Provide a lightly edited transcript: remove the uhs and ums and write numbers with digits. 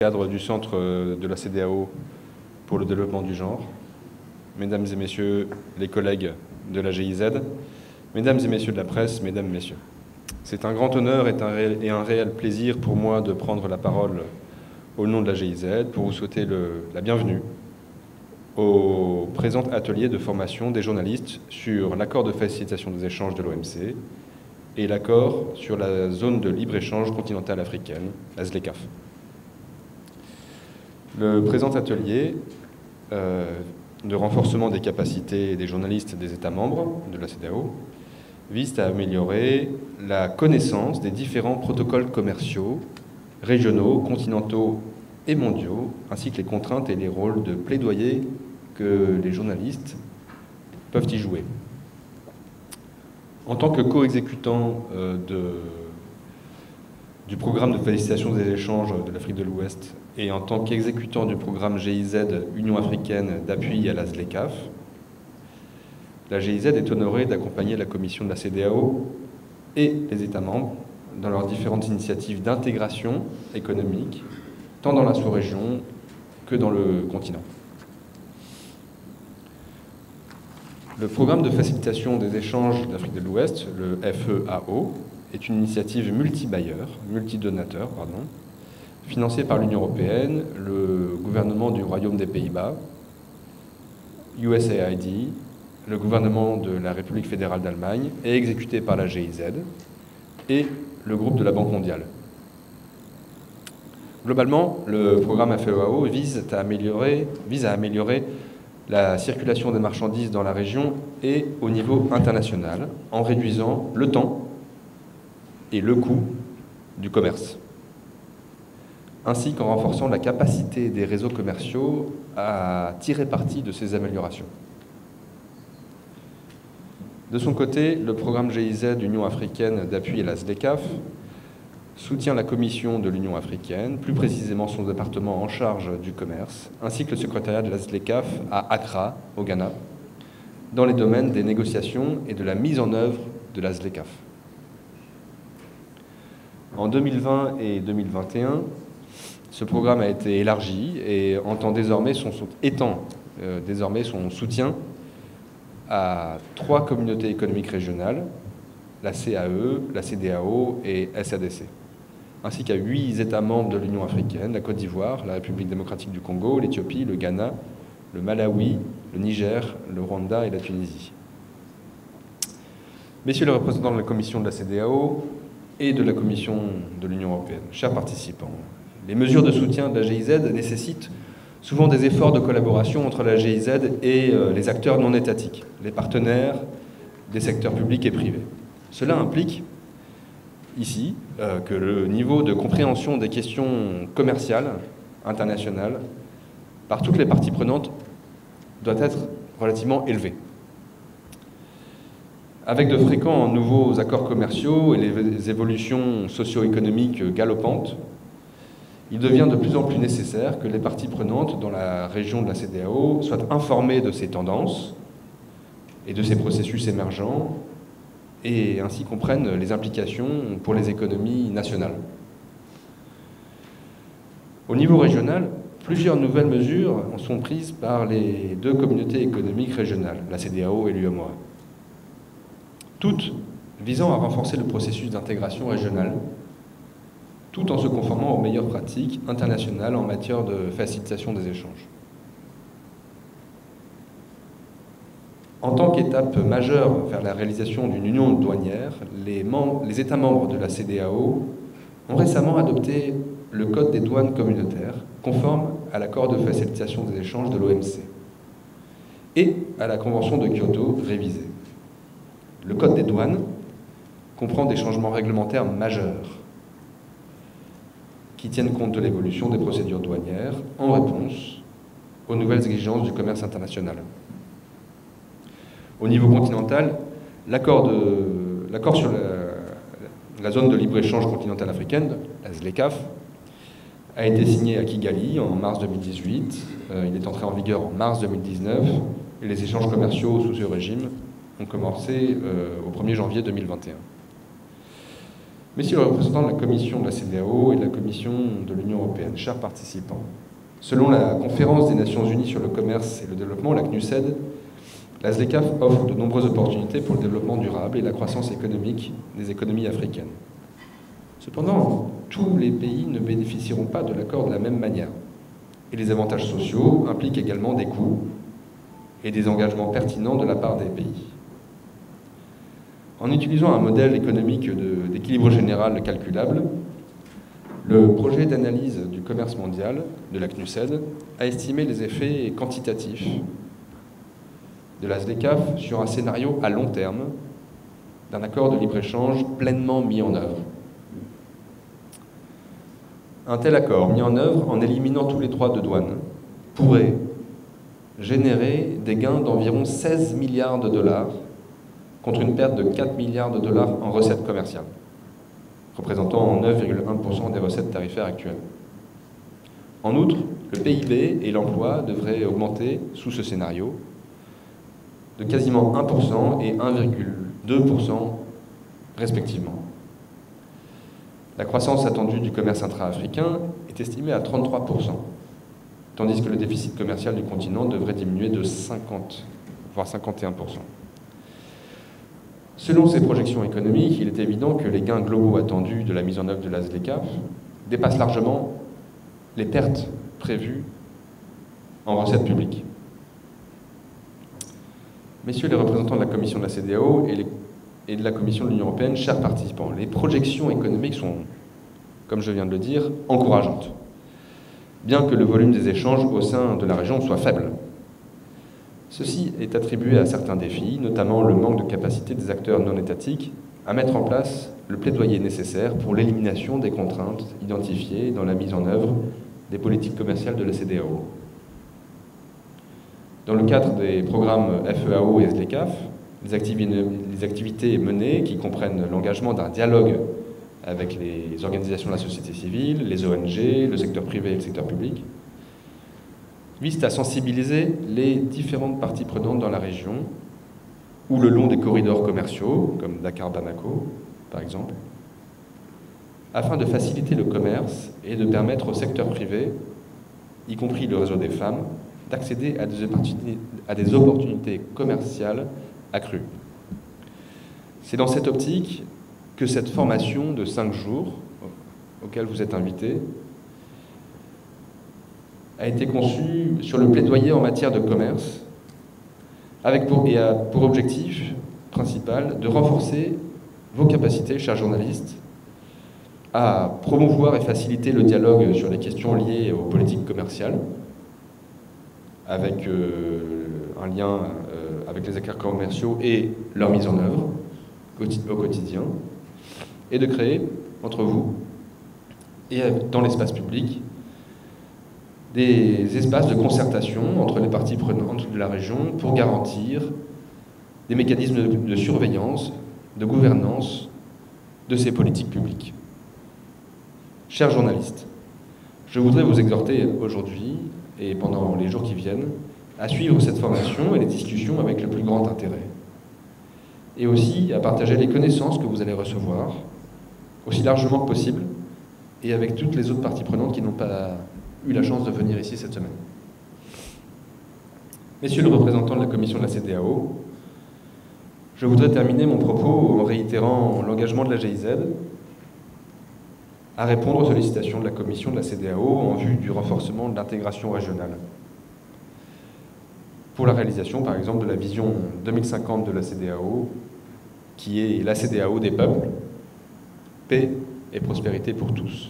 Cadre du Centre de la CEDEAO pour le développement du genre, mesdames et messieurs les collègues de la GIZ, mesdames et messieurs de la presse, mesdames et messieurs. C'est un grand honneur et un réel plaisir pour moi de prendre la parole au nom de la GIZ pour vous souhaiter la bienvenue au présent atelier de formation des journalistes sur l'accord de facilitation des échanges de l'OMC et l'accord sur la zone de libre-échange continentale africaine, la ZLECAf. Le présent atelier de renforcement des capacités des journalistes des États membres de la CEDEAO vise à améliorer la connaissance des différents protocoles commerciaux, régionaux, continentaux et mondiaux, ainsi que les contraintes et les rôles de plaidoyer que les journalistes peuvent y jouer. En tant que co-exécutant du programme de facilitation des échanges de l'Afrique de l'Ouest et en tant qu'exécutant du programme GIZ Union africaine d'appui à la ZLECAf, la GIZ est honorée d'accompagner la Commission de la CEDEAO et les États membres dans leurs différentes initiatives d'intégration économique, tant dans la sous-région que dans le continent. Le programme de facilitation des échanges d'Afrique de l'Ouest, le FEAO, est une initiative multidonateur, financée par l'Union européenne, le gouvernement du Royaume des Pays-Bas, USAID, le gouvernement de la République fédérale d'Allemagne et exécutée par la GIZ et le groupe de la Banque mondiale. Globalement, le programme FEAO vise à améliorer la circulation des marchandises dans la région et au niveau international en réduisant le temps et le coût du commerce, ainsi qu'en renforçant la capacité des réseaux commerciaux à tirer parti de ces améliorations. De son côté, le programme GIZ Union africaine d'appui à la ZLECAf soutient la Commission de l'Union africaine, plus précisément son département en charge du commerce, ainsi que le secrétariat de la ZLECAf à Accra, au Ghana, dans les domaines des négociations et de la mise en œuvre de la ZLECAf. En 2020 et 2021, ce programme a été élargi et étend désormais son soutien à 3 communautés économiques régionales, la CAE, la CEDEAO et SADC, ainsi qu'à 8 États membres de l'Union africaine, la Côte d'Ivoire, la République démocratique du Congo, l'Éthiopie, le Ghana, le Malawi, le Niger, le Rwanda et la Tunisie. Messieurs les représentants de la Commission de la CEDEAO et de la Commission de l'Union européenne, chers participants, les mesures de soutien de la GIZ nécessitent souvent des efforts de collaboration entre la GIZ et les acteurs non étatiques, les partenaires des secteurs publics et privés. Cela implique ici que le niveau de compréhension des questions commerciales internationales par toutes les parties prenantes doit être relativement élevé. Avec de fréquents nouveaux accords commerciaux et les évolutions socio-économiques galopantes, il devient de plus en plus nécessaire que les parties prenantes dans la région de la CEDEAO soient informées de ces tendances et de ces processus émergents et ainsi comprennent les implications pour les économies nationales. Au niveau régional, plusieurs nouvelles mesures sont prises par les 2 communautés économiques régionales, la CEDEAO et l'UEMOA, toutes visant à renforcer le processus d'intégration régionale, tout en se conformant aux meilleures pratiques internationales en matière de facilitation des échanges. En tant qu'étape majeure vers la réalisation d'une union douanière, les États membres de la CEDEAO ont récemment adopté le Code des douanes communautaires, conforme à l'accord de facilitation des échanges de l'OMC et à la Convention de Kyoto révisée. Le Code des douanes comprend des changements réglementaires majeurs qui tiennent compte de l'évolution des procédures douanières en réponse aux nouvelles exigences du commerce international. Au niveau continental, l'accord sur la zone de libre-échange continentale africaine, la ZLECAf, a été signé à Kigali en mars 2018. Il est entré en vigueur en mars 2019 et les échanges commerciaux sous ce régime ont commencé au 1er janvier 2021. Messieurs les représentants de la Commission de la CEDEAO et de la Commission de l'Union européenne, chers participants, selon la Conférence des Nations Unies sur le commerce et le développement, la CNUSED, la ZLECAf offre de nombreuses opportunités pour le développement durable et la croissance économique des économies africaines. Cependant, tous les pays ne bénéficieront pas de l'accord de la même manière. Et les avantages sociaux impliquent également des coûts et des engagements pertinents de la part des pays. En utilisant un modèle économique d'équilibre général calculable, le projet d'analyse du commerce mondial de la CNUSED a estimé les effets quantitatifs de la ZLECAf sur un scénario à long terme d'un accord de libre-échange pleinement mis en œuvre. Un tel accord, mis en œuvre en éliminant tous les droits de douane, pourrait générer des gains d'environ 16 milliards de dollars contre une perte de 4 milliards de dollars en recettes commerciales, représentant 9,1% des recettes tarifaires actuelles. En outre, le PIB et l'emploi devraient augmenter sous ce scénario de quasiment 1% et 1,2% respectivement. La croissance attendue du commerce intra-africain est estimée à 33%, tandis que le déficit commercial du continent devrait diminuer de 50, voire 51%. Selon ces projections économiques, il est évident que les gains globaux attendus de la mise en œuvre de la ZLECAf dépassent largement les pertes prévues en recettes publiques. Messieurs les représentants de la Commission de la CEDEAO et de la Commission de l'Union européenne, chers participants, les projections économiques sont, comme je viens de le dire, encourageantes, bien que le volume des échanges au sein de la région soit faible. Ceci est attribué à certains défis, notamment le manque de capacité des acteurs non étatiques à mettre en place le plaidoyer nécessaire pour l'élimination des contraintes identifiées dans la mise en œuvre des politiques commerciales de la CEDEAO. Dans le cadre des programmes FEAO et ZLECAf, les activités menées, qui comprennent l'engagement d'un dialogue avec les organisations de la société civile, les ONG, le secteur privé et le secteur public, visent à sensibiliser les différentes parties prenantes dans la région ou le long des corridors commerciaux, comme Dakar-Bamako, par exemple, afin de faciliter le commerce et de permettre au secteur privé, y compris le réseau des femmes, d'accéder à des opportunités commerciales accrues. C'est dans cette optique que cette formation de 5 jours, auquel vous êtes invités, a été conçue sur le plaidoyer en matière de commerce, avec pour objectif principal de renforcer vos capacités, chers journalistes, à promouvoir et faciliter le dialogue sur les questions liées aux politiques commerciales, avec un lien avec les accords commerciaux et leur mise en œuvre au quotidien, et de créer entre vous et dans l'espace public des espaces de concertation entre les parties prenantes de la région pour garantir des mécanismes de surveillance, de gouvernance de ces politiques publiques. Chers journalistes, je voudrais vous exhorter aujourd'hui et pendant les jours qui viennent à suivre cette formation et les discussions avec le plus grand intérêt, et aussi à partager les connaissances que vous allez recevoir aussi largement que possible et avec toutes les autres parties prenantes qui n'ont pas eu la chance de venir ici cette semaine. Messieurs les représentants de la Commission de la CEDEAO, je voudrais terminer mon propos en réitérant l'engagement de la GIZ à répondre aux sollicitations de la Commission de la CEDEAO en vue du renforcement de l'intégration régionale. Pour la réalisation, par exemple, de la vision 2050 de la CEDEAO, qui est la CEDEAO des peuples, paix et prospérité pour tous.